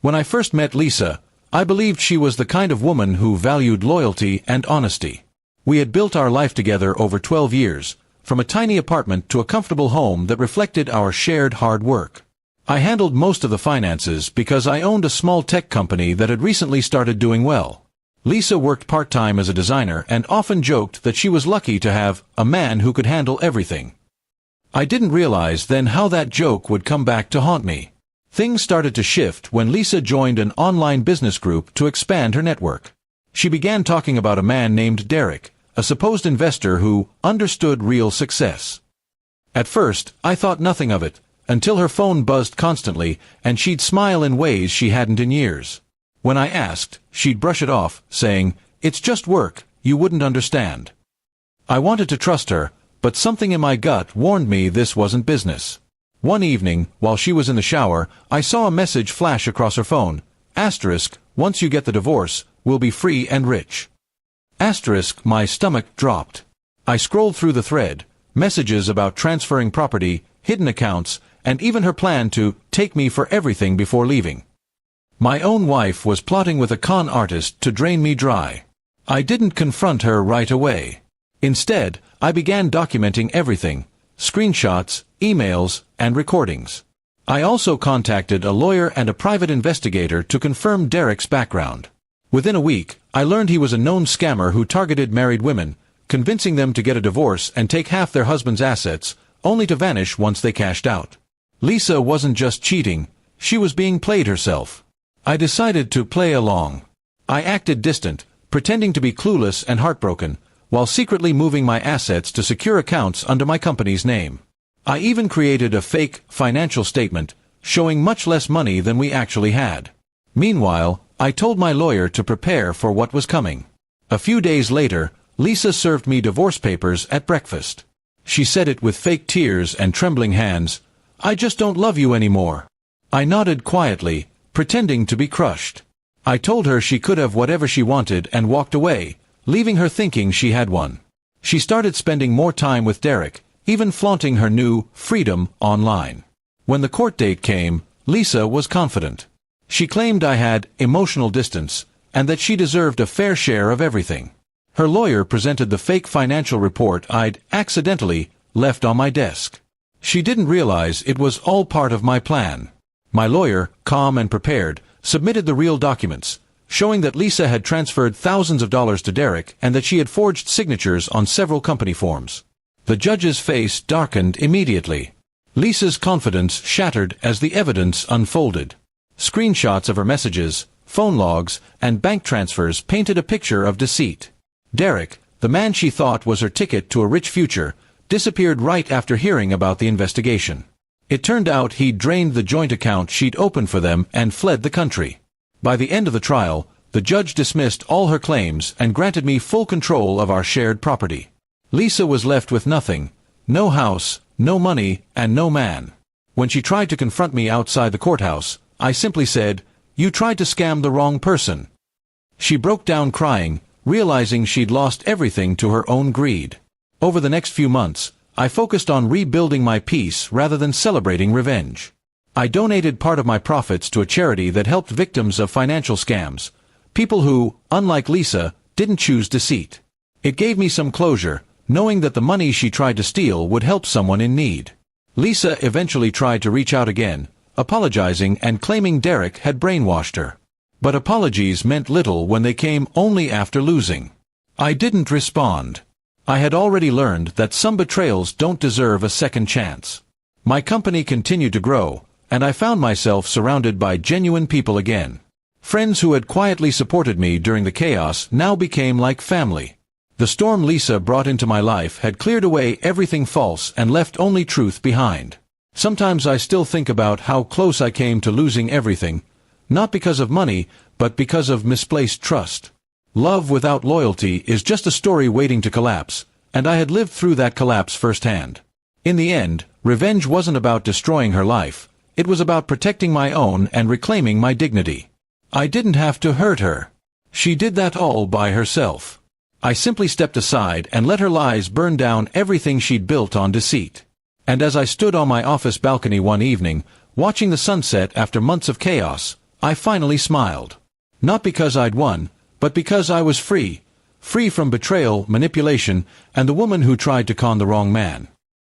When I first met Lisa, I believed she was the kind of woman who valued loyalty and honesty. We had built our life together over 12 years, from a tiny apartment to a comfortable home that reflected our shared hard work. I handled most of the finances because I owned a small tech company that had recently started doing well. Lisa worked part-time as a designer and often joked that she was lucky to have a man who could handle everything. I didn't realize then how that joke would come back to haunt me. Things started to shift when Lisa joined an online business group to expand her network. She began talking about a man named Derek, a supposed investor who understood real success. At first, I thought nothing of it, until her phone buzzed constantly and she'd smile in ways she hadn't in years. When I asked, she'd brush it off, saying, "It's just work, you wouldn't understand." I wanted to trust her, but something in my gut warned me this wasn't business. One evening, while she was in the shower, I saw a message flash across her phone. Asterisk, once you get the divorce, we'll be free and rich. Asterisk, my stomach dropped. I scrolled through the thread, messages about transferring property, hidden accounts, and even her plan to take me for everything before leaving. My own wife was plotting with a con artist to drain me dry. I didn't confront her right away. Instead, I began documenting everything, screenshots, emails, and recordings. I also contacted a lawyer and a private investigator to confirm Derek's background. Within a week, I learned he was a known scammer who targeted married women, convincing them to get a divorce and take half their husband's assets, only to vanish once they cashed out. Lisa wasn't just cheating, she was being played herself. I decided to play along. I acted distant, pretending to be clueless and heartbroken, while secretly moving my assets to secure accounts under my company's name. I even created a fake financial statement, showing much less money than we actually had. Meanwhile, I told my lawyer to prepare for what was coming. A few days later, Lisa served me divorce papers at breakfast. She said it with fake tears and trembling hands, "I just don't love you anymore." I nodded quietly, pretending to be crushed. I told her she could have whatever she wanted and walked away, leaving her thinking she had won. She started spending more time with Derek, even flaunting her new freedom online. When the court date came, Lisa was confident. She claimed I had emotional distance, and that she deserved a fair share of everything. Her lawyer presented the fake financial report I'd accidentally left on my desk. She didn't realize it was all part of my plan. My lawyer, calm and prepared, submitted the real documents, showing that Lisa had transferred thousands of dollars to Derek and that she had forged signatures on several company forms. The judge's face darkened immediately. Lisa's confidence shattered as the evidence unfolded. Screenshots of her messages, phone logs, and bank transfers painted a picture of deceit. Derek, the man she thought was her ticket to a rich future, disappeared right after hearing about the investigation. It turned out he'd drained the joint account she'd opened for them and fled the country. By the end of the trial, the judge dismissed all her claims and granted me full control of our shared property. Lisa was left with nothing, no house, no money, and no man. When she tried to confront me outside the courthouse, I simply said, "You tried to scam the wrong person." She broke down crying, realizing she'd lost everything to her own greed. Over the next few months, I focused on rebuilding my peace rather than celebrating revenge. I donated part of my profits to a charity that helped victims of financial scams, people who, unlike Lisa, didn't choose deceit. It gave me some closure, knowing that the money she tried to steal would help someone in need. Lisa eventually tried to reach out again, apologizing and claiming Derek had brainwashed her. But apologies meant little when they came only after losing. I didn't respond. I had already learned that some betrayals don't deserve a second chance. My company continued to grow, and I found myself surrounded by genuine people again. Friends who had quietly supported me during the chaos now became like family. The storm Lisa brought into my life had cleared away everything false and left only truth behind. Sometimes I still think about how close I came to losing everything, not because of money, but because of misplaced trust. Love without loyalty is just a story waiting to collapse, and I had lived through that collapse firsthand. In the end, revenge wasn't about destroying her life, it was about protecting my own and reclaiming my dignity. I didn't have to hurt her. She did that all by herself. I simply stepped aside and let her lies burn down everything she'd built on deceit. And as I stood on my office balcony one evening, watching the sunset after months of chaos, I finally smiled. Not because I'd won, but because I was free. Free from betrayal, manipulation, and the woman who tried to con the wrong man.